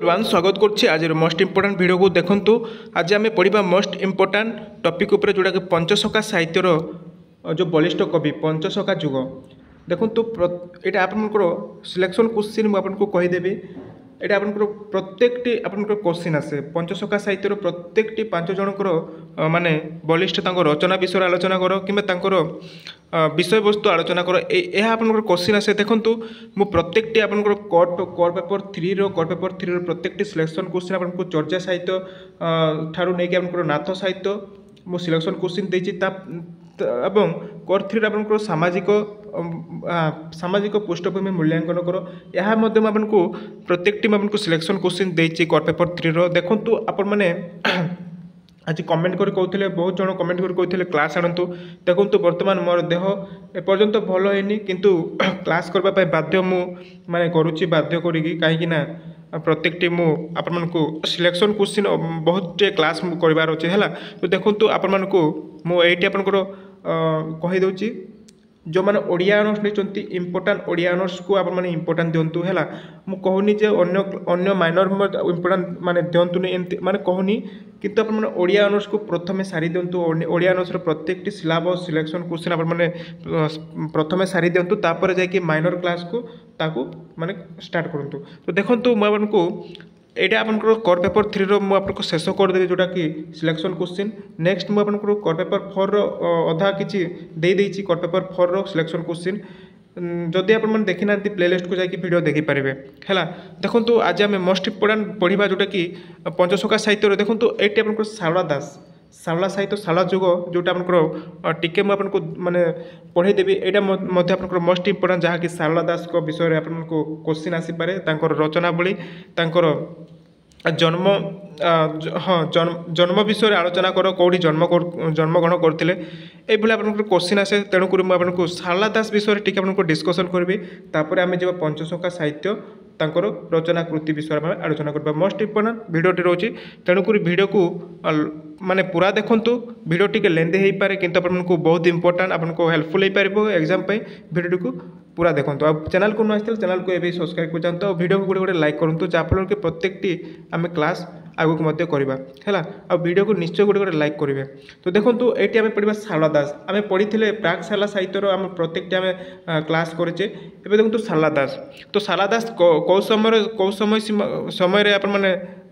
One स्वागत करुच्ची आज most important video को देखु। आज आम पढ़ा मोस्ट इम्पोर्टाट टॉपिक उपर जोटा कि पंचशखा साहित्यर जो बलिष्ठ कवि पंचशखा जुग देखु। यहाँ आपंकर सिलेक्शन क्वेश्चन मुझे कहीदेवी। यहाँ आपंकर प्रत्येकटी आपंकर क्वेश्चन आसे पंचशखा साहित्यर प्रत्येकटी 5 जनकर माने बलिष्ठ रचना विषय आलोचना कर कि विषय वस्तु आलोचना कर यह आपंकर क्वेश्चन आसे। देखु मु प्रत्येकटी आपंकर कोर पेपर 3 प्रत्येकटी सिलेक्शन क्वेश्चन आपको चर्चा साहित्य ठारू नहीं कि नाथ साहित्य मु सिलेक्शन क्वेश्चन देछि एवं कोर 3 आपंकर सामाजिक पृष्ठभूमि मूल्यांकन कर यह आपको प्रत्येकटी आपको सिलेक्शन क्वेश्चन देछि कोर पेपर 3 देखु। आपण माने आज कमेंट कर कहते बहुत जन कमेंट कर कहते क्लास आणतु। देखु बर्तमान मोर देह एपर्यंत भल होनी किंतु क्लास करने बाध्य मु माने करुच्ची बाध्य करी कहीं प्रत्येकटी मु आपण मानकु सिलेक्शन क्वेश्चन बहुत क्लास करार अच्छे है। तो देखु आपण मानकु मु एटी आपनकर कही दउची जो मैंने ओडिया ऑनर्स नहीं इंपोर्टाट ओडिया ऑनर्स को आप इंपोर्टाट दिंतु है। मु कहूनी जे अन्य माइनर इंपोर्टाट माने दिंतु नहीं माने कहूनी किंतु आप ओडिया ऑनर्स को प्रथमे सारी दिंतु। ओडिया ऑनर्स प्रत्येकटी सिलेबस सिलेक्शन क्वेश्चन आप प्रथमे सारी दिंतु तापर जाकि माइनर क्लास को ताकू माने स्टार्ट करंतु। तो देखंतु मु आपनको एटा आपनकर कोर पेपर 3 रो मु आपनको शेष कर देबी जोटा कि सिलेक्शन क्वेश्चन। नेक्स्ट मु आपनकर कोर पेपर 4 रो अधा किछि दे देछि कोर पेपर 4 रो सिलेक्शन क्वेश्चन जदि आप देखी ना प्लेलिस्ट को जाकि वीडियो देखि पारिबे हैला। देखंतु आज आमे मोस्ट इम्पोर्टेंट पढ़िबा जोटा कि पंचशखा साहित्य। देखंतु एटी आपनकर सारला दास सारला साहित्य सारला जुग जोटा आपनकर टिके मु आपनको माने पढ़े देबी। एटा मध्ये आपनकर मोस्ट इम्पोर्टेंट जहा कि सारला दास को विषय रे आपनको क्वेश्चन आसी पारे तांकर रचनावली तांकर जन्म हाँ जन्म विषय आलोचना कर कौटी जन्मग्रहण करते ये आपको क्वेश्चन आसे। तेणुक मुझे सारला दास विषय टी आपको डिस्कसन करी तापर आम जब पंचशखा साहित्य तांकर रचना कृति विषय में आलोचना करबा। मोस्ट इम्पोर्टेंट भिडियोटी रोचे तेणुक भिडियो को माने पूरा देखंतु। भिडियो टी लेंदी हो पारे कि आपको बहुत इंपोर्टेंट आपको हेल्पफुल हो पार एग्जाम भिडियो को पूरा देखो। अब चैनल को न आसते चैनल को ये सब्सक्राइब कर जातु। भिडियो को गोटे लाइक करूँ जहाँफल कि प्रत्येकटी आम क्लास आगक मध्य करवा है। आ वीडियो को निश्चय गोटे लाइक करेंगे। तो देखो ये आम पढ़ा सारला दास आम पढ़ी प्राक सारला साहित्यर आम प्रत्येकटी आम क्लास करे। देखो सारला दास तो सारला दास कौ समय आप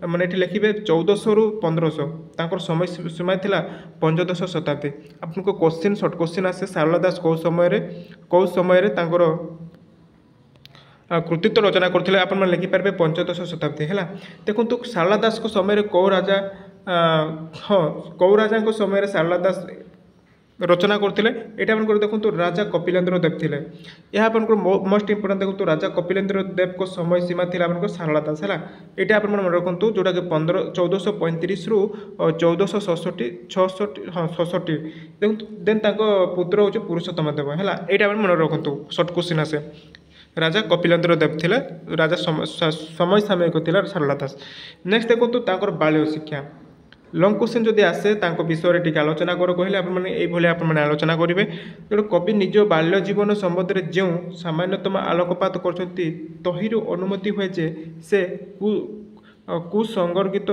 माने लिखे 1400 रु 1500 तांकर समय सीमा थिला 15 शताब्दी। आपको क्वेश्चन शॉर्ट क्वेश्चन आसे सारला दास कौ समय तांकर कृतित्व रचना करते आप लिखिपारे 15 शताब्दी है। देखो सारला दास को समय कौ राजा हाँ कौ राजा समय सारला दास रचना करते यहाँ देखो राजा कपिलेन्द्र देव थे। यह आपको मोस्ट इम्पोर्टेंट देखो राजा कपिलेन्द्र देव को समय सीमा थी आपको सारला दास है। ये आप मन रखु जोटा कि 1435 रु 1466 हाँ 66 देखो देन पुत्र हूँ पुरुषोत्तम देव है। यहाँ मन रखु सर्ट क्वेश्चन आसे राजा कपिलेन्द्र देव थे राजा समय सामयिक थी सारला दास। नेक्स्ट देखो बाल्य शिक्षा लंग क्वेश्चन जदि आसे विषय टी आलोचना कर कहले आप आलोचना करेंगे। तेणु कवि निज बाल्य जीवन सम्बन्ध जो सामान्यतम आलोकपात कर तहिरु अनुमति हुए जे से कुसंगर्गित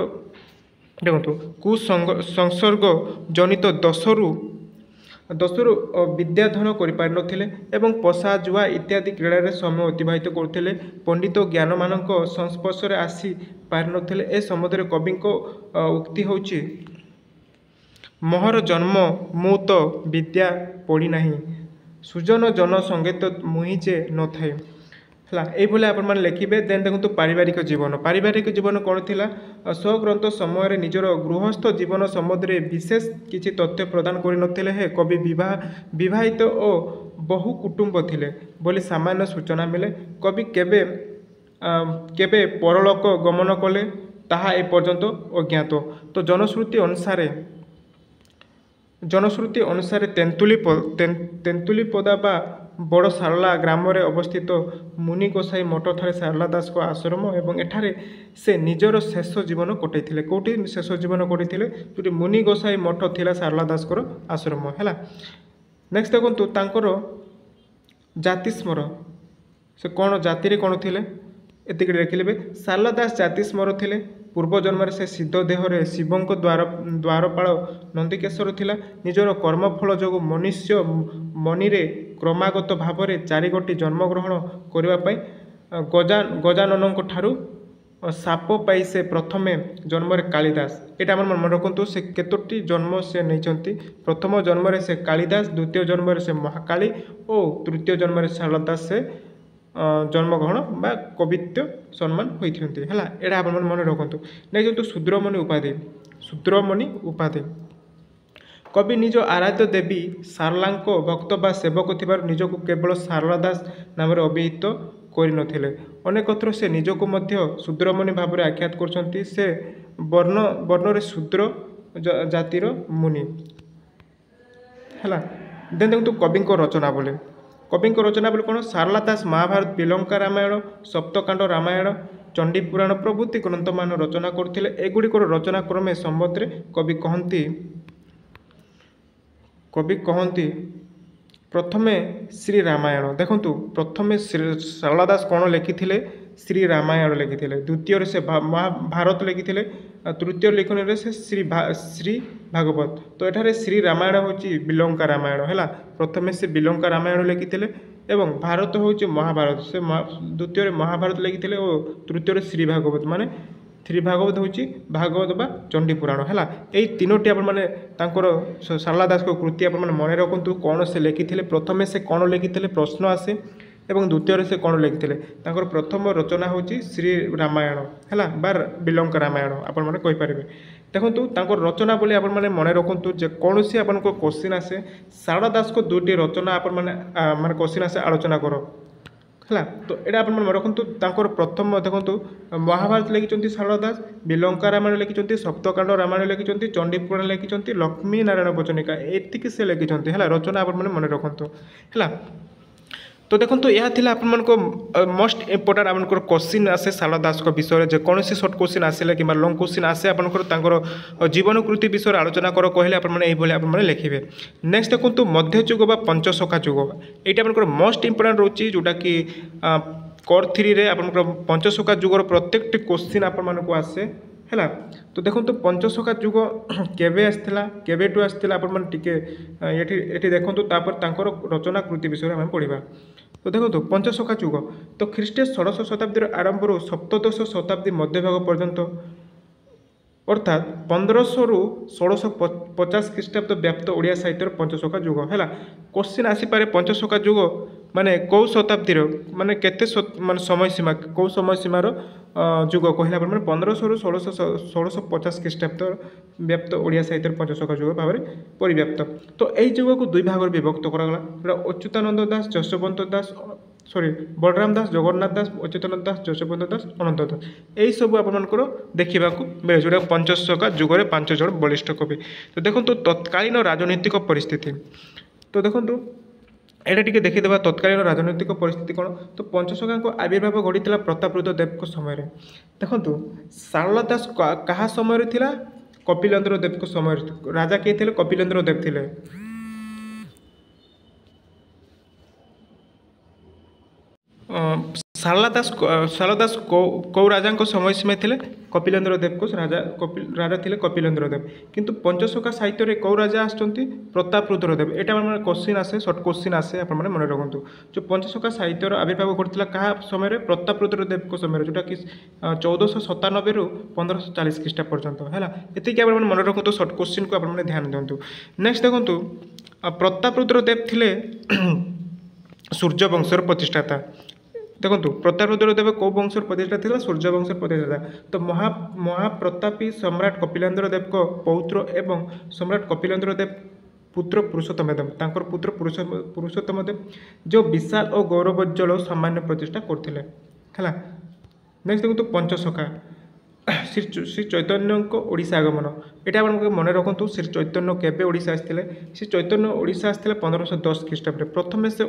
देखो कुसंसर्ग जनित दशरु विद्याधन कर पशा जुआ इत्यादि क्रीड़ा समय अतिबाहित करते पंडित ज्ञान मान संस्पर्श आसी पार नथिले। ए संबंध में कवि उक्ति होची मोहर जन्म मु तो विद्या पढ़ी नहीं सुजन जन संगीत मुहि जे न थाए है। आप लिखे देन देखो पारिवारिक जीवन कौन थी स्वग्रंथ समय निजर गृहस्थ जीवन संबंध में विशेष किसी तथ्य प्रदान कर हे कवि विवाहित और बहु कुटुंब थिले बोली सामान्य सूचना मिले। कवि केबे परलोक गमन कले ताहा ए पर्यंत अज्ञात। तो जनश्रुति अनुसार तेंतुलीपदा बा बड़ सारला ग्राम रे अवस्थित मुनि गोसाई मठ ठारे सारला दास को आश्रम एवं एठारे से निजर शेष जीवन कटैथिले। कोठी शेष जीवन कटैथिले जोटी मुनि गोसाई मठ थिला सारला दास को आश्रम है। नेक्स्ट देखो तांकर जाति स्मर से कौन जाति रे कौन थिले ଏତିକି ଲେଖିଲେ। ଶାରଳା ଦାସ ଜାତିସ୍ମର ଥିଲେ। ପୂର୍ବଜନ୍ମରେ ସେ ସିଦ୍ଧ ଦେହରେ ଶିବଙ୍କ ଦ୍ୱାରପାଳ ନନ୍ଦିକେଶ୍ୱର ଥିଲା। ନିଜର କର୍ମଫଳ ଯୋଗୁଁ ମନୁଷ୍ୟ ମନିରେ କ୍ରମାଗତ ଭାବରେ 4ଗୋଟି ଜନ୍ମଗ୍ରହଣ କରିବା ପାଇଁ ଗଜାନନଙ୍କ ଠାରୁ ଶାପ ପାଇ ସେ ପ୍ରଥମେ ଜନ୍ମରେ କାଳିଦାସ। ଏଇଟା ଆମର ମନେ ରଖନ୍ତୁ, ସେ କେତୋଟି ଜନ୍ମ ସେ ନେଇଛନ୍ତି। ପ୍ରଥମ ଜନ୍ମରେ ସେ କାଳିଦାସ, ଦ୍ୱିତୀୟ ଜନ୍ମରେ ସେ ମହାକାଳୀ ଓ ତୃତୀୟ ଜନ୍ମରେ ଶାରଳା ଦାସ ସେ ଜନ୍ମଗ୍ରହଣ ବା କବିତ୍ୱ ସମ୍ମାନ ହୋଇଛନ୍ତି ହେଲା। ଏଇଟା ଆପଣମାନେ ମନେ ରଖନ୍ତୁ। ନେଇଯାନ୍ତୁ ଶୂଦ୍ରମଣି ଉପାଧି। ଶୂଦ୍ରମଣି ଉପାଧି କବି ନିଜ ଆରାଧ୍ୟ ଦେବୀ ଶାରଳାଙ୍କ ଭକ୍ତ ବା ସେବକ ଥିବାରୁ ନିଜକୁ କେବଳ ଶାରଳା ଦାସ ନାମରେ ଅଭିହିତ କରିନଥିଲେ, ଅନେକ ଥର ସେ ନିଜକୁ ମଧ୍ୟ ଶୂଦ୍ରମଣି ଭାବରେ ଆଖ୍ୟାତ କରୁଛନ୍ତି। ସେ ବର୍ଣ୍ଣରେ ଶୂଦ୍ର ଜାତିର ମୁନି ହେଲା। ଦେନ୍ ଦେଖନ୍ତୁ କବିଙ୍କ ରଚନା ବୋଲେ। କବିଙ୍କ ରଚନା ବୋଲେ କ'ଣ? ଶାରଳା ଦାସ ମହାଭାରତ, ବିଲଙ୍କା ରାମାୟଣ, ସପ୍ତକାଣ୍ଡ ରାମାୟଣ, ଚଣ୍ଡୀପୁରାଣ ପ୍ରଭୃତି ଗ୍ରନ୍ଥମାନ ରଚନା କରୁଥିଲେ। ଏଗୁଡ଼ିକର ରଚନା କ୍ରମେ ସମ୍ବନ୍ଧରେ କବି କହନ୍ତି ପ୍ରଥମେ ଶ୍ରୀ ରାମାୟଣ। ଦେଖନ୍ତୁ ପ୍ରଥମେ ଶାରଳା ଦାସ କ'ଣ ଲେଖିଥିଲେ? ଶ୍ରୀ ରାମାୟଣ ଲେଖିଥିଲେ। ଦ୍ୱିତୀୟରେ ସେ ମହାଭାରତ ଲେଖିଥିଲେ। ତୃତୀୟ ଲେଖନୀରେ ସେ ଶ୍ରୀ ଭାଗବତ। ତ ଏଠାରେ ଶ୍ରୀ ରାମାୟଣ ହେଉଛି ବିଲଙ୍କା ରାମାୟଣ ହେଲା। ପ୍ରଥମେ ସେ ବିଲଙ୍କା ରାମାୟଣ ଲେଖିଥିଲେ ଏବଂ ଭାରତ ହେଉଛି ମହାଭାରତ। ସେ ଦ୍ୱିତୀୟରେ ମହାଭାରତ ଲେଖିଥିଲେ ଓ ତୃତୀୟରେ ଶ୍ରୀ ଭାଗବତ, ମାନେ ଶ୍ରୀ ଭାଗବତ ହେଉଛି ଭାଗବତ ବା ଚଣ୍ଡୀପୁରାଣ ହେଲା। ଏଇ ତିନୋଟି ଆପଣମାନେ ତାଙ୍କର ଶାରଳା ଦାସଙ୍କ କୃତି ଆପଣମାନେ ମନେ ରଖନ୍ତୁ। କ'ଣ ସେ ଲେଖିଥିଲେ? ପ୍ରଥମେ ସେ କ'ଣ ଲେଖିଥିଲେ ପ୍ରଶ୍ନ ଆସେ, ଏବଂ ଦ୍ୱିତୀୟରେ ସେ କ'ଣ ଲେଖିଥିଲେ? ତାଙ୍କର ପ୍ରଥମ ରଚନା ହେଉଛି ଶ୍ରୀ ରାମାୟଣ ହେଲା ବା ବିଲଙ୍କା ରାମାୟଣ ଆପଣମାନେ କହିପାରିବେ। ଦେଖନ୍ତୁ ତାଙ୍କର ରଚନା ବୋଲି ଆପଣମାନେ ମନେ ରଖନ୍ତୁ। ଯେକୌଣସି ଆପଣଙ୍କ କୋଶ୍ଚିନ୍ ଆସେ, ଶାରଳା ଦାସଙ୍କ ଦୁଇଟି ରଚନା ଆପଣମାନେ ମାନେ କୋଶ୍ଚିନ୍ ଆସେ ଆଲୋଚନା କର ହେଲା। ତ ଏଇଟା ଆପଣମାନେ ମନେ ରଖନ୍ତୁ। ତାଙ୍କର ପ୍ରଥମ ଦେଖନ୍ତୁ ମହାଭାରତ ଲେଖିଛନ୍ତି ଶାରଳା ଦାସ, ବିଲଙ୍କା ରାମାୟଣ ଲେଖିଛନ୍ତି, ସପ୍ତକାଣ୍ଡ ରାମାୟଣ ଲେଖିଛନ୍ତି, ଚଣ୍ଡୀପୁରାଣ ଲେଖିଛନ୍ତି, ଲକ୍ଷ୍ମୀ ନାରାୟଣ ବଚନିକା, ଏତିକି ସେ ଲେଖିଛନ୍ତି ହେଲା। ରଚନା ଆପଣମାନେ ମନେ ରଖନ୍ତୁ ହେଲା। ତ ଦେଖନ୍ତୁ ଏହା ଥିଲା ଆପଣମାନଙ୍କ ମୋଷ୍ଟ ଇମ୍ପୋର୍ଟାଣ୍ଟ ଆପଣଙ୍କର କୋଶ୍ଚିନ୍ ଆସେ ଶାରଳା ଦାସଙ୍କ ବିଷୟରେ। ଯେକୌଣସି ସର୍ଟ କୋଶ୍ଚିନ୍ ଆସିଲେ କିମ୍ବା ଲଙ୍ଗ୍ କୋଶ୍ଚିନ୍ ଆସେ ଆପଣଙ୍କର ତାଙ୍କର ଜୀବନ କୃତି ବିଷୟରେ ଆଲୋଚନା କର କହିଲେ ଆପଣମାନେ ଏଇଭଳି ଆପଣମାନେ ଲେଖିବେ। ନେକ୍ସଟ ଦେଖନ୍ତୁ ମଧ୍ୟଯୁଗ ବା ପଞ୍ଚସଖା ଯୁଗ। ଏଇଟା ଆପଣଙ୍କର ମୋଷ୍ଟ ଇମ୍ପୋର୍ଟାଣ୍ଟ ରହୁଛି, ଯେଉଁଟାକି କୋର୍ 3ରେ ଆପଣଙ୍କର ପଞ୍ଚସଖା ଯୁଗର ପ୍ରତ୍ୟେକଟି କୋଶ୍ଚିନ୍ ଆପଣମାନଙ୍କୁ ଆସେ ହେଲା। ତ ଦେଖନ୍ତୁ ପଞ୍ଚସଖା ଯୁଗ କେବେ ଆସିଥିଲା, କେବେଠୁ ଆସିଥିଲା ଆପଣମାନେ ଟିକେ ଏଠି ଦେଖନ୍ତୁ। ତାପରେ ତାଙ୍କର ରଚନା କୃତି ବିଷୟରେ ଆମେ ପଢ଼ିବା। ତ ଦେଖନ୍ତୁ ପଞ୍ଚସଖା ଯୁଗ ତ ଖ୍ରୀଷ୍ଟୀୟ ଷୋଡ଼ଶ ଶତାବ୍ଦୀର ଆରମ୍ଭରୁ ସପ୍ତଦଶ ଶତାବ୍ଦୀ ମଧ୍ୟଭାଗ ପର୍ଯ୍ୟନ୍ତ, ଅର୍ଥାତ୍ 1500ରୁ 1650 ଖ୍ରୀଷ୍ଟାବ୍ଦ ବ୍ୟାପ୍ତ ଓଡ଼ିଆ ସାହିତ୍ୟର ପଞ୍ଚସଖା ଯୁଗ ହେଲା। କୋଶ୍ଚିନ୍ ଆସିପାରେ ପଞ୍ଚସଖା ଯୁଗ ମାନେ କେଉଁ ଶତାବ୍ଦୀର, ମାନେ କେତେ ମାନେ ସମୟସୀମା, କେଉଁ ସମୟସୀମାର ଯୁଗ କହିଲେ ଆପଣମାନେ 1500ରୁ 1650 ଖ୍ରୀଷ୍ଟାବ୍ଦ ବ୍ୟାପ୍ତ ଓଡ଼ିଆ ସାହିତ୍ୟର ପଞ୍ଚସଖା ଯୁଗ ଭାବରେ ପରିବ୍ୟାପ୍ତ। ତ ଏହି ଯୁଗକୁ ଦୁଇ ଭାଗରେ ବିଭକ୍ତ କରାଗଲା। ଅଚ୍ୟୁତାନନ୍ଦ ଦାସ, ଯଶୋବନ୍ତ ଦାସ, ବଳରାମ ଦାସ, ଜଗନ୍ନାଥ ଦାସ, ଅଚ୍ୟୁତାନନ୍ଦ ଦାସ, ଯଶୋବନ୍ତ ଦାସ, ଅନନ୍ତ ଦାସ, ଏହିସବୁ ଆପଣମାନଙ୍କର ଦେଖିବାକୁ ମିଳେ, ଯେଉଁଟା ପଞ୍ଚସଖା ଯୁଗରେ 5 ଜଣ ବଳିଷ୍ଠ କବି। ତ ଦେଖନ୍ତୁ ତତ୍କାଳୀନ ରାଜନୈତିକ ପରିସ୍ଥିତି। ତ ଦେଖନ୍ତୁ ଏଇଟା ଟିକେ ଦେଖିଦେବା ତତ୍କାଳୀନ ରାଜନୈତିକ ପରିସ୍ଥିତି କ'ଣ। ତ ପଞ୍ଚସଖାଙ୍କ ଆବିର୍ଭାବ ଘଟିଥିଲା ପ୍ରତାପରୁଦ୍ର ଦେବଙ୍କ ସମୟରେ। ଦେଖନ୍ତୁ ଶାରଳା ଦାସ କାହା ସମୟରେ ଥିଲା? କପିଳେନ୍ଦ୍ର ଦେବଙ୍କ ସମୟରେ। ରାଜା କିଏ ଥିଲେ? କପିଳେନ୍ଦ୍ର ଦେବ ଥିଲେ। ଶାରଳା ଦାସ କେଉଁ ରାଜାଙ୍କ ସମୟସୀମା ଥିଲେ? କପିଳେନ୍ଦ୍ର ଦେବଙ୍କ ରାଜା ଥିଲେ କପିଳେନ୍ଦ୍ର ଦେବ। କିନ୍ତୁ ପଞ୍ଚସଖା ସାହିତ୍ୟରେ କେଉଁ ରାଜା ଆସିଛନ୍ତି? ପ୍ରତାପରୁଦ୍ର ଦେବ। ଏଇଟା ଆପଣମାନେ କୋଶ୍ଚିନ୍ ଆସେ, ସର୍ଟ କୋଶ୍ଚିନ୍ ଆସେ, ଆପଣମାନେ ମନେ ରଖନ୍ତୁ। ଯେଉଁ ପଞ୍ଚସଖା ସାହିତ୍ୟର ଆବିର୍ଭାବ ଘଟିଥିଲା କାହା ସମୟରେ? ପ୍ରତାପରୁଦ୍ର ଦେବଙ୍କ ସମୟରେ, ଯେଉଁଟାକି 1497ରୁ 1540 ଖ୍ରୀଷ୍ଟାବ୍ଦ ପର୍ଯ୍ୟନ୍ତ ହେଲା। ଏତିକି ଆପଣମାନେ ମନେ ରଖନ୍ତୁ, ସର୍ଟ କୋଶ୍ଚିନ୍କୁ ଆପଣମାନେ ଧ୍ୟାନ ଦିଅନ୍ତୁ। ନେକ୍ସଟ ଦେଖନ୍ତୁ ପ୍ରତାପରୁଦ୍ର ଦେବ ଥିଲେ ସୂର୍ଯ୍ୟବଂଶର ପ୍ରତିଷ୍ଠାତା। ଦେଖନ୍ତୁ ପ୍ରତାପରୁଦ୍ର ଦେବ କେଉଁ ବଂଶର ପ୍ରତିଷ୍ଠା ଥିଲା? ସୂର୍ଯ୍ୟବଂଶର ପ୍ରତିଷ୍ଠାତା। ତ ମହାପ୍ରତାପୀ ସମ୍ରାଟ କପିଳେନ୍ଦ୍ର ଦେବଙ୍କ ପୌତ୍ର ଏବଂ ସମ୍ରାଟ କପିଳେନ୍ଦ୍ର ଦେବ ପୁତ୍ର ପୁରୁଷୋତ୍ତମ ଦେବ, ତାଙ୍କର ପୁତ୍ର ପୁରୁଷୋତ୍ତମ ଦେବ ଯେଉଁ ବିଶାଳ ଓ ଗୌରବୋଜ୍ଜଳ ସାମାନ୍ୟ ପ୍ରତିଷ୍ଠା କରିଥିଲେ ହେଲା। ନେକ୍ସଟ ଦେଖନ୍ତୁ ପଞ୍ଚସଖା। ଶ୍ରୀ ଚୈତନ୍ୟଙ୍କ ଓଡ଼ିଶା ଆଗମନ। ଏଇଟା ଆପଣଙ୍କୁ ମନେ ରଖନ୍ତୁ। ଶ୍ରୀ ଚୈତନ୍ୟ କେବେ ଓଡ଼ିଶା ଆସିଥିଲେ? ଶ୍ରୀ ଚୈତନ୍ୟ ଓଡ଼ିଶା ଆସିଥିଲେ 1510 ଖ୍ରୀଷ୍ଟାବ୍ଦରେ। ପ୍ରଥମେ ସେ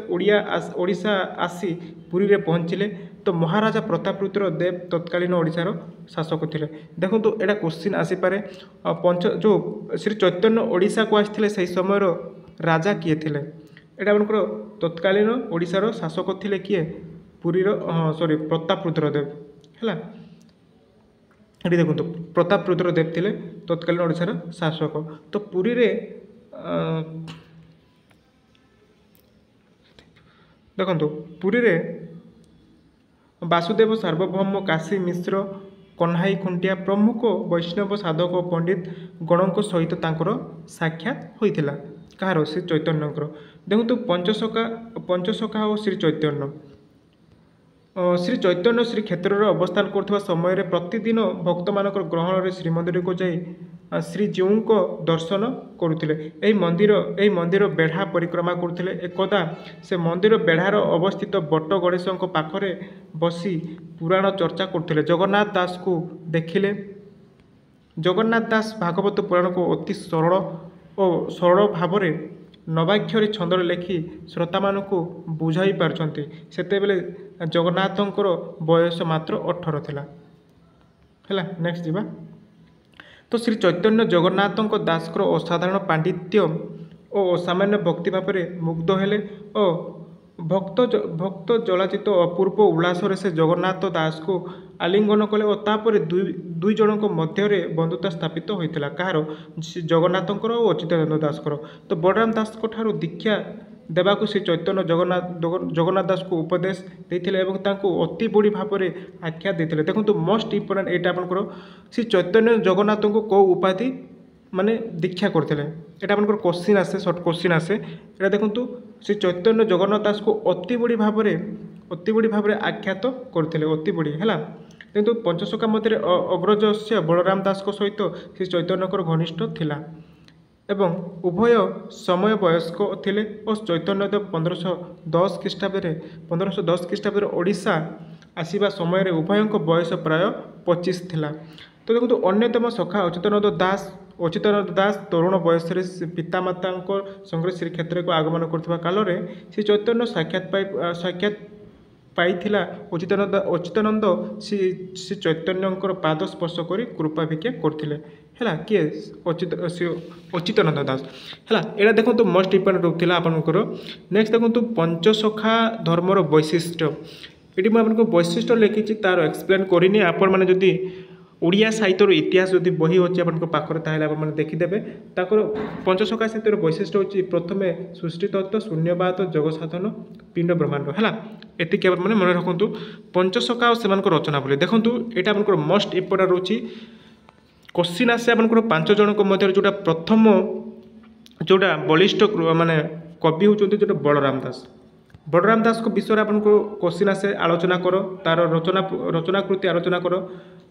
ଓଡ଼ିଶା ଆସି ପୁରୀରେ ପହଞ୍ଚିଲେ। ତ ମହାରାଜା ପ୍ରତାପରୁଦ୍ର ଦେବ ତତ୍କାଳୀନ ଓଡ଼ିଶାର ଶାସକ ଥିଲେ। ଦେଖନ୍ତୁ ଏଇଟା କୋଶ୍ଚିନ୍ ଆସିପାରେ। ଯେଉଁ ଶ୍ରୀ ଚୈତନ୍ୟ ଓଡ଼ିଶାକୁ ଆସିଥିଲେ ସେହି ସମୟର ରାଜା କିଏ ଥିଲେ? ଏଇଟା ଆପଣଙ୍କର ତତ୍କାଳୀନ ଓଡ଼ିଶାର ଶାସକ ଥିଲେ କିଏ? ପ୍ରତାପରୁଦ୍ର ଦେବ। है। ये देखो प्रताप रुद्र देव थे तत्कालीन ओडिशार शासक। तो पुरी रे देखो पुरी रे वासुदेव सार्वभौम, काशी मिश्र, कन्हाई खुंटिया प्रमुख वैष्णव साधक पंडित गणों सहित तांकर साक्षात होइथिला। कहार श्री चैतन्यकर देखो पंचसखा और श्री चैतन्य श्री चैतन्य श्री क्षेत्र में अवस्थान करथिबा समय रे प्रतिदिन भक्त मानकर ग्रहण रे श्रीमंदिर को जाई श्रीजीऊ को दर्शन करुथिले। एही मंदिर बेढ़ा परिक्रमा करुथिले। एकदा से मंदिर बेढ़ार अवस्थित बट गणेश पाखरे बसी पुराण चर्चा करुथिले। जगन्नाथ दास को देखिले। जगन्नाथ दास भागवत पुराण को अति सरल भाव में नवाक्षरी छंदर लेखि श्रोता मानू बुझाई पारछंती। सेतेबेले जगन्नाथंकर बयस मात्र 18 थिला। हैला नेक्स्ट जीवा। तो श्री चैतन्य जगन्नाथंक दासकर असाधारण पांडित्य और असामान्य भक्ति भाव में मुग्ध हेले और भक्त जलाचित अपूर्व उल्लास से जगन्नाथ दास को आलिंगन कले और तापर दुई जनक मध्य बंधुता स्थापित होता। कहार जगन्नाथंकर और अच्युतानंद दासकर। तो बलराम दास ठारू दीक्षा देवाक श्री चैतन्य जगन्नाथ दास को उपदेश देते अति बड़ी भाव में आख्या देते। देखो मोस्ट इम्पोर्टाट यहाँ आपंकर श्री चैतन्य जगन्नाथ को कौ उपाधि माने दीक्षा करते यहाँ आपंकर क्वेश्चन आसे सर्ट क्वेश्चन आसे यहाँ देखो श्री चैतन्य जगन्नाथ दास को अति बड़ी भाव में आख्यात करते अति बड़ी है। किंतु पंचसखा मध्य अग्रज बलराम दास सहित श्री चैतन्यकर घनिष्ठ थिला एवं उभय समय वयस्क थिले और चैतन्य देव 1510 ख्रीष्टाब्द ओडिशा आसीबा समय उभयों बयस प्राय 25 थिला। तो देखो अन्यतम सखा अच्युतानंद दास तरुण बयस पितामाता संगे श्री क्षेत्र को आगमन करथिबा काल रे श्री चैतन्य साक्षात पाइथिला। अच्युतानंद श्री चैतन्यंकर पाद स्पर्श करी कृपा भिक्षा करथिले हैला। किए अच्युतानंद दास हैला। एटा देखो मोस्ट इम्पोर्टेंट होता आपनकर। नेक्स्ट देखो पंचसखा धर्मर वैशिष्ट्य। ये मुझे वैशिष्ट्य लिखी तार एक्सप्लेन करनी। आपण मैंने जदि ओडिया साहित्यर इतिहास जदि बही अच्छे पाखरे ताहले आपने देखीदेवे। ताकर पंचसखा साहित्यर वैशिष्ट्य होची प्रथमे सृष्टि तत्व, शून्यवाद, जगसाधन, पिंड ब्रह्मांड है। एतिक मैंने मन रखु पंचसखा और सेमानकर रचना बोली। देखो यहाँ आपंकर मोस्ट इम्पोर्टाट रोची क्वेश्चन आसे आपंकर 5 जनक मध्य जोटा प्रथम जोटा बलिष्ठ माने कवि होचंती जोटा बलराम दास। बलराम दास को विषय आपको क्वेश्चन आसे आलोचना करो तार रचनाकृति आलोचना करो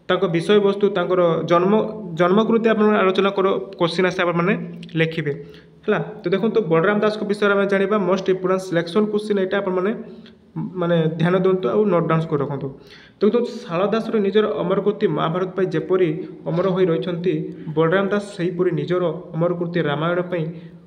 ताको विषय वस्तु तांकर जन्मकृति आप आलोचना करो क्वेश्चन आसे आप लिखिबे है। तो देखो तो बलराम दास को विषय में जाना मोस्ट इम्पोर्टेंट सिलेक्शन क्वेश्चन यहाँ आप माने ध्यान दिंतु और नोट डाउन कर रखु। तो शाला दास निजर अमरकृति महाभारत पर जेपरी अमर हो रही बलराम दास सेहीपरि निजर अमरकृति रामायण पर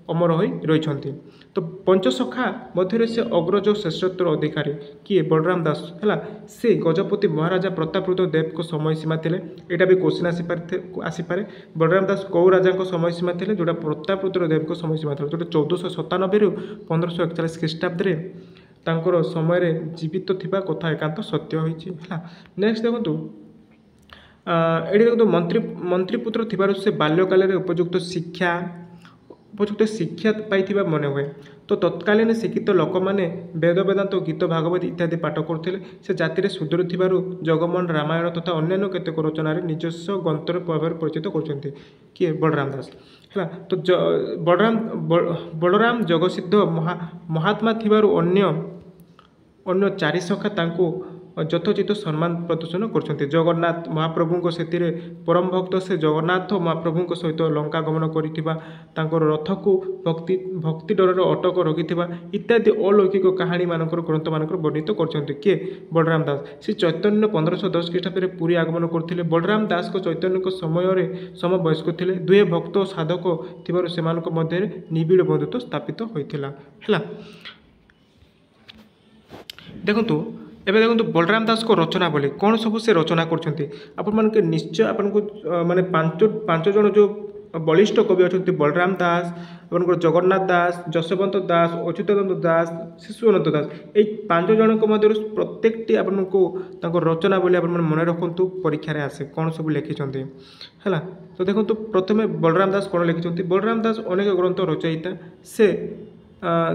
अमर हो रही। तो पंचसखा मध्य से अग्रज श्रेष्ठत्वर अधिकारी किए बलराम दास है। से गजपति महाराजा प्रताप रुद्र देव को समय सीमा थे। यहाँ भी क्वेश्चन आसीपे बलराम दास कौ राजा समय सीमा थे जोटा प्रताप रुद्र देव को समय सीमा था जोटा 1497 रु 1541 ख्रीष्टाब्द तांकर समय रे जीवित थिबा कथा एकांत सत्य होइछि है। नेक्स्ट देखो ये देखो मंत्रीपुत्र थिबारु से बाल्यकाल रे उपयुक्त शिक्षा पाइथिबा मन हुए। तो तत्कालीन शिक्षित लोक मैंने वेद वेदांत गीत भागवत इत्यादि पाठ करते। से जाति में सुदूर थिबारु जगमोहन रामायण तथा अन्य केतेक रचना निजस्व गंतर भाव परिचित करछन्ति किए बलराम दास है। तो बलराम जगसिद्ध महात्मा थिबारु अन्य 4 सखा तांको यथोचित सम्मान प्रदर्शन करछन्ति। जगन्नाथ महाप्रभु से परम भक्त से जगन्नाथ महाप्रभु सहित लंका गमन करिथिबा तांकर रथ को भक्ति डर अटक रखिथिबा इत्यादि अलौकिक कहानी मानकर ग्रंथ मानकर वर्णित करछन्ति किए बलराम दास। श्री चैतन्य 1510 ख्रीष्टाब्द पुरी आगमन करथिले। बलराम दास को चैतन्य समय समवयस्क थिले। दुहे भक्त साधक थिबारु सेमानक मध्य निबिड़ बंधुत्व स्थापित होइथिला हैला। देखंतु एबे देखो बलराम दास को रचना बोली कौन सब से रचना करछन्ति आपण मानके निश्चय आपन को माने 5 जन जो बलिष्ठ कवि अच्छा बलराम दास आपंकर जगन्नाथ दास जशवंत दास अच्युतानंद दास शिशुअनंत दास ये 5 जनक मध्य प्रत्येकटी आपको रचना बोली मन रखु परीक्षा आसे कौन सब लिखिं है। तो देखो प्रथम बलराम दास कौन लिखिं बलराम दास अनेक ग्रंथ रचयिता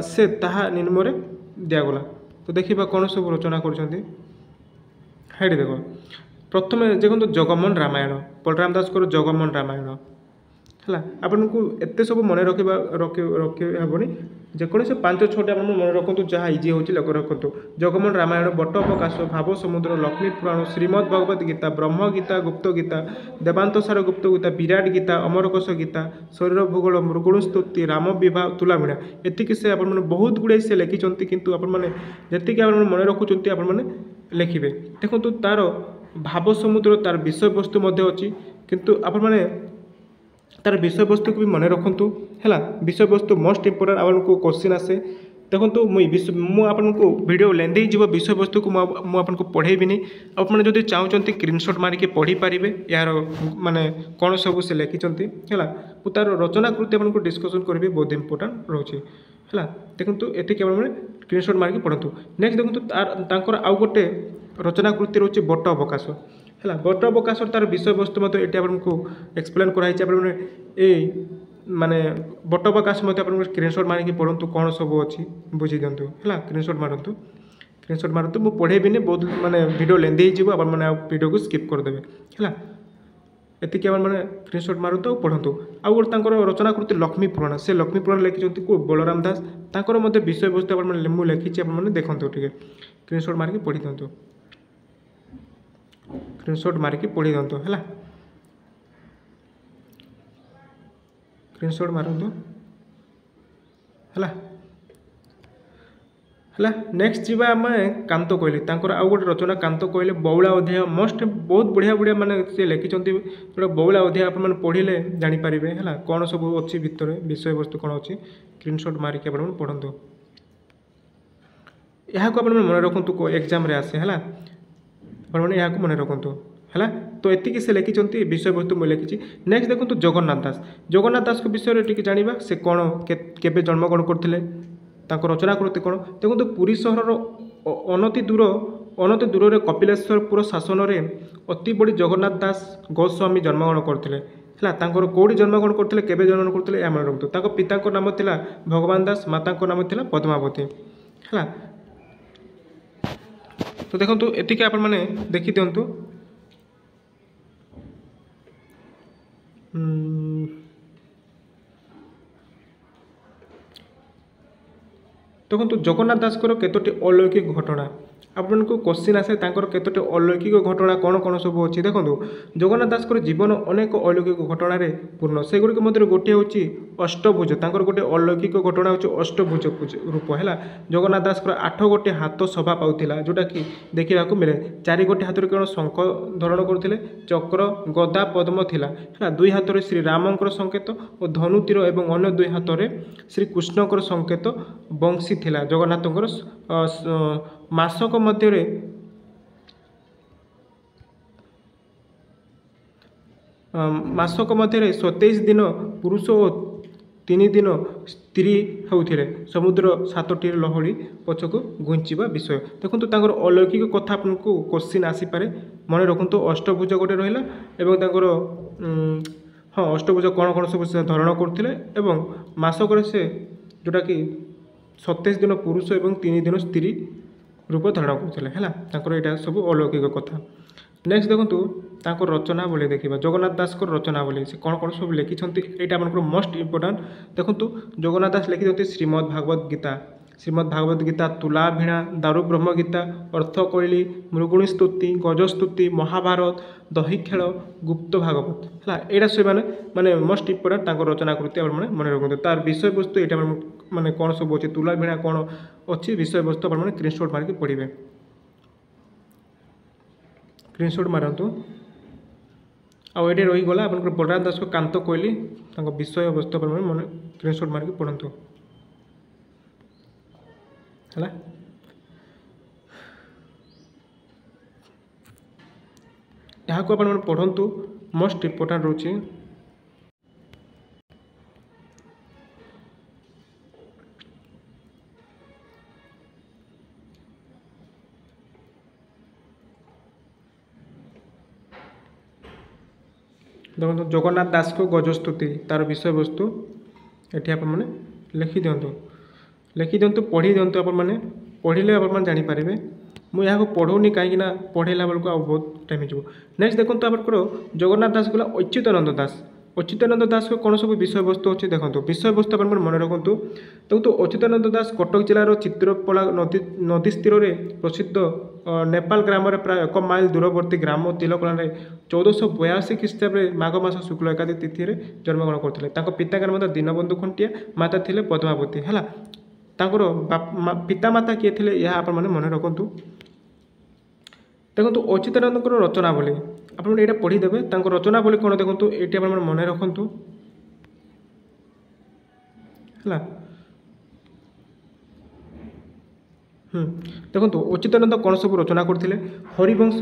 से ताहा निम्न दिगला। तो देखा कौन सब रचना कर देख प्रथम देखो जगमोहन रामायण बलराम दास को जगमोहन रामायण है आपन को एत सब मन रखी हेनी जेकोसी 5-6टी आप मन रखु जहाँ इजी हो रखु जगमोहन रामायण बटअवकाश भाव समुद्र लक्ष्मी पुराण श्रीमद् भगवत गीता ब्रह्म गीता गुप्त गीता देवांतसार गुप्त गीता विराट गीता अमरकोश गीता शरीर भूगोल मृगुण स्तुति राम विवाह तुलामीणा एतिक से आप बहुत गुड़ाई से लिखिं कितु जी आप मन रखुच्च आप लिखे देखो तार भाव समुद्र तार विषय वस्तु अच्छी किंतु आपण तार विषय वस्तु को भी मन रखु है विषय वस्तु मोस्ट इंपोर्टेंट आपको क्वेश्चन आसे देखो मुझे वीडियो लेंदी जीव विषय वस्तु को मुझे पढ़ेबी आपड़ी चाहते स्क्रीनशॉट मारिक पढ़ी पारे यार माने कौन सब से लिखिं है तार रचनाकृति आपको डिस्कसन करी बहुत इंपोर्टेंट रोचे है देखो ये स्क्रीनशॉट मारिक पढ़ु नेक्स्ट देखो आउ गोटे रचनाकृति रोचे बट अवकाश है बट अवकाश तार विषय वस्तु ये आपको एक्सप्लेन कराई माने बट अवकाश स्क्रीनशॉट मारिक पढ़ु कौन सब अच्छी बुझी दिंतु है स्क्रीनशॉट मारतु मुझे पढ़ेबी बहुत माने वीडियो लेंदी आप वीडियो को स्किप करदे है एतिक मैंने स्क्रीनशॉट मारतु पढ़ु आउ गोटे रचनाकृति लक्ष्मी पुराण से लक्ष्मी पुराण लिखिं को बलराम दास तांकर विषय वस्तु मुझे लिखी आप देखो टे स्क्रीनशॉट मारिक पढ़ी दिंतु स्क्रीनशॉट मारिक पढ़ी दिंतु है स्क्रीनशॉट मारतु है नेक्स्ट जीवा आम कांत कोइली आउ गोटे रचना कांत कोइली बौला अध्याय मोस्ट बहुत बढ़िया बढ़िया माने से लिखिं जो बौला अध्याय आप पढ़ले जानीपारे है कौन सब अच्छी भितर विषय वस्तु कौन अच्छी स्क्रीनशॉट मारिक आप पढ़ु यहाँ को मन रखु एग्जाम आसे है यहाँ मन रखु है तो एतिक से लिखिं विषय वस्तु मुझे लिखी नेक्स्ट देखो जगन्नाथ दास को विषय टी जाना से कौन केबे जन्मग्रहण करते रचनाकृति कौन देखो पुरी सहर अनति दूर में कपिलेश्वरपुर शासन में अति बड़ी जगन्नाथ दास गोस्वामी जन्मग्रहण करते है कौटी जन्मग्रहण करते केबे जन्मग्रहण करते यह मन रखु पिता नाम था भगवान दास माता नाम था पद्मावती है। तो देखो एतिक आप देखी दिंतु देखो जगन्नाथ दास केतोटी अलौकिक घटना आपको क्वेश्चन आसे केतोटी अलौकिक घटना कौन कौन सब अच्छी देखो जगन्नाथ दास जीवन अनेक अलौकिक घटना पूर्ण से गुड़िक मध्य गोटे हूँ अष्टभुज गोटे अलौकिक घटना हूँ अष्टभुज रूप है जगन्नाथ दास 8 गोटे हाथ शोभा पाला जोटा कि देखा मिले 4 गोटे हाथ केवल शंख धारण करते चक्र गदा पद्म थिला है 2 हाथ में श्रीरामकर संकेत और धनु तीर और अन्य 2 हाथ में श्रीकृष्णकर संकेत बंशी थिला जगन्नाथंकर मासक मध्य मासक मध्य 27 दिन पुरुष और 3 दिन स्त्री होते समुद्र 7टी लहड़ी पछक घुंचवा विषय देखो अलौकिक कथा आपको क्वेश्चन आसीपे मन रखु अष्टभुज गोटे रहा हाँ अष्टभुज कौन कौन सब से धारण करते मासक से जोटा कि 27 दिन पुरुष और 3 दिन स्त्री रूप धारण करते हैं यहाँ सब अलौकिक कथा। नेक्स्ट देखो रचना बोली देखा जगन्नाथ दास रचना बोली से कौन कौन सब लिखिं यहाँ आम मोस्ट इंपोर्टेंट देखो जगन्नाथ दास लिखिं श्रीमद् भागवत गीता तुला भिणा दारु ब्रह्म गीता अर्थ कोइली मृगुणी स्तुति गजस्तुति महाभारत दही खेल गुप्त भागवत है यहाँ से माने मोस्ट इंपोर्टेंट रचनाकृति मन रखते तार विषय वस्तु यहाँ माने कौन सब अच्छे तुला भिणा कौन अच्छी विषय वस्तु आप स्क्रीनशॉट मारिक पढ़े स्क्रीनशॉट मारतु आउ ये रहीगला आप बलराम दास को कांत कोइली विषय वस्तु मन स्क्रीनशॉट मारिक पढ़ु है यहाँ को आप पढ़ु मोस्ट इंपोर्टेंट रोचे देखो जगन्नाथ दास को गजस्तुति तार विषय वस्तु ये आपने लिखि दिंतु पढ़ी दिंतु आपने पढ़ले आप जानीपारे मुझे पढ़ौनी कहीं पढ़ेला बेलू आ बहुत टाइम हो। नेक्स्ट देखो आपंकर जगन्नाथ दास गला अच्युतानंद दास दास को कौन सब विषय वस्तु अच्छी देखो विषय वस्तु आप मन रखु। देखो अच्युतानंद दास कटक जिलार चित्रपला नदी तीर में प्रसिद्ध नेपाल ग्राम प्राय 1 माइल दूरवर्ती ग्राम तिलकला 1482 ख्रीष्टाब्द माघ मास शुक्ल एकादशी तिथि में जन्मग्रहण करते। पिता नाम दीनबंधु खंटिया माता थे पद्मावती है। पिता माता किए थे यह आप मन रखु। देखो अच्युतानंद रचनावली आपने यहाँ पढ़ीदेवे रचनावली कौन देखो ये आप मन रखु है। देखो अच्युतानंद कौन सब रचना करते हरिवंश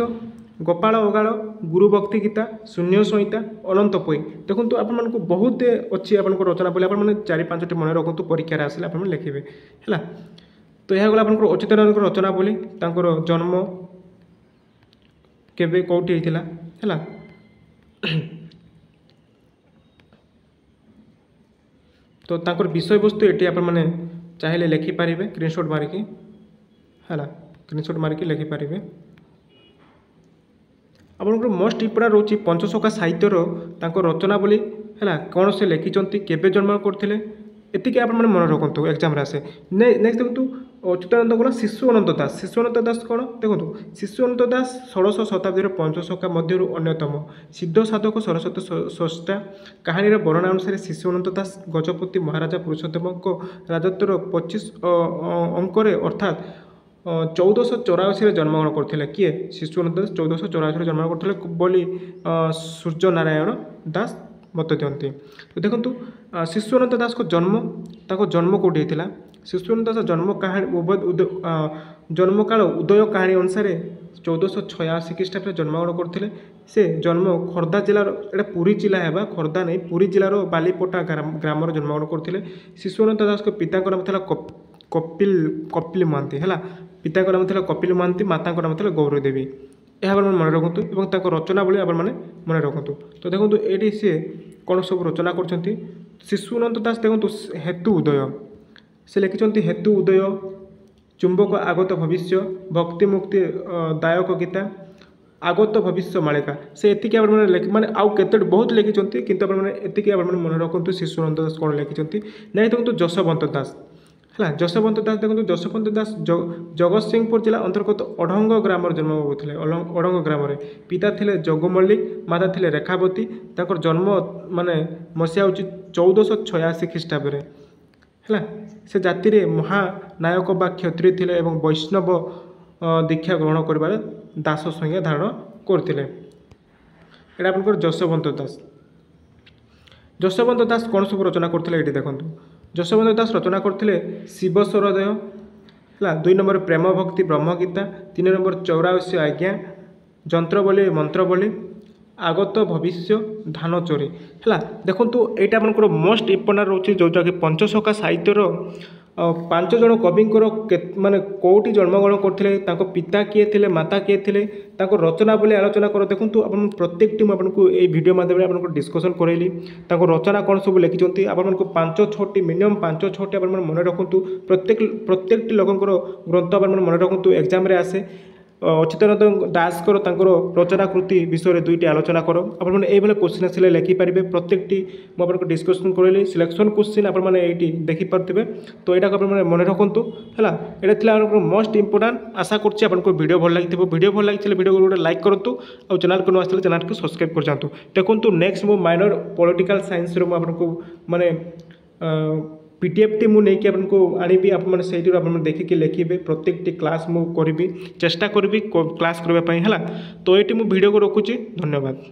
गोपाल अगाड़ गुरुभक्ति गीता शून्य संहिता अनंत पोई। देखो आपको बहुत अच्छी आप रचनावली आप 4-5टी मन रखु परीक्षा आसे आप लिखे है। तो यह गला आप अच्युतानंद रचनावली जन्म केबे कौटी होता है तो तांकर विषय वस्तु ये आप चाहिए लिखिपारे स्क्रीनशॉट मारिकी है स्क्रीनशॉट मारिकी लिखिपारे। आपंकर मोस्ट इम्पोर्टाट रोचे पंचसखा साहित्यर रचनावली है कौन से लिखिं केबे जन्म करते एति आप मन रखु एग्जाम आसे। नेक्स्ट देखो अच्युतानंद गला शिशु अनंत दास कौन देखो शिशु अनंत दास 16श शताब्दी पंचसखा मध्य अन्यतम सिद्ध साधक सरस्वती स्रष्टा कहानी वर्णना अनुसार शिशु अनंत दास गजपति महाराजा पुरुषोत्तम राजत्वर 25 अंक अर्थात 1484 जन्मग्रहण करते। किए शिशु अनंत दास 1484 जन्मग्रहण करते बोली सूर्य नारायण दास मत दिखती। तो देखो शिशु अनंत दास को जन्म कौटी होता शिशु अनंत दास जन्म कहानी जन्म काल उदय कहानी अनुसार 1486 ख्रीष्टाब्द जन्मग्रहण करते। से जन्म खोर्धा जिलार एटा पुरी जिला है खोर्धा नहीं पुरी जिलार बालीपटा ग्राम जन्मग्रहण करते। शिशु अनंत दास को पिता नाम था कपिल महांती है पिता नाम था कपिल महांती माता नाम था गौरदेवी यह मन रखु रचनावली आप मन रखु। तो देखो ये सी कौन सब रचना कर शिशु अनंत दास देखो हेतु उदय से लिखिं हेतु उदय चुंबक आगत भविष्य भक्ति मुक्ति दायक गीता आगत भविष्य मालिका से एतिक माने आउ केते बहुत लिखिं किंतु एतिक मन रखु शिशु अनंत दास कौन लिखिं। नहीं देखो जशवंत दास है जशवंत दास देखो जशवंत दास जगतसिंहपुर जिला अंतर्गत अढ़ंग ग्राम जन्म होते अढ़ंग ग्राम पिता थे जगु मल्लिक माता थे रेखावती जन्म माने मसीहा हूँ 1486 ख्रीष्टाब्द है। से जाति रे महानायक बा क्षत्रिय थे और वैष्णव दीक्षा ग्रहण कर दास संज्ञा धारण करते। यहाँ आप जशवंत दास कौन सब रचना करते ये देखो जशवंत दास रचना करते शिव स्वरदय है 2 नंबर प्रेम भक्ति ब्रह्मगीता 3 नंबर 84 आज्ञा जंत्रबली मंत्रबली आगत भविष्य धान चोरी है। देखो यहाँ आपंकर मोस्ट इम्पोर्टाट रोचे जोटा कि पंचसखा साहित्यर 5 जन कवि माने कौटी जन्मग्रहण करते पिता किए थे माता किए थे रचना बोली आलोचना कर। देखो आप प्रत्येक आपको ये वीडियो माध्यम आपको डिस्कसन करैली रचना कौन सब लिखिं आपको 5-6टी मिनिमम 5-6टी आप मन रखु प्रत्येक लोकंर ग्रंथ आप मन रखु एग्जाम आसे। अच्युतानंद दास रचनाकृति विषय 2टी आलोचना कर आपने क्वेश्चन आसे लिखिपारे प्रत्येकटी मुझे डिस्कसन करें सिलेक्शन क्वेश्चन आपने देखिपे। तो यहाँ आप मन रखु है यहाँ थी मोस्ट इम्पोर्टाट आशा करको वीडियो भल लगी वीडियो भल लगी वीडियो गोटे लाइक करूँ और चैनल को आसते चैनल को सब्सक्राइब कर जातु। देखो नेक्स्ट मो माइनर पॉलिटिकल साइंस आपको माने पीडीएफ टी मुझे आपको आनी आप देखिए लिखे प्रत्येक क्लास मुझे करी चेष्टा करी क्लास करने है। तो ये वीडियो को रखुची धन्यवाद।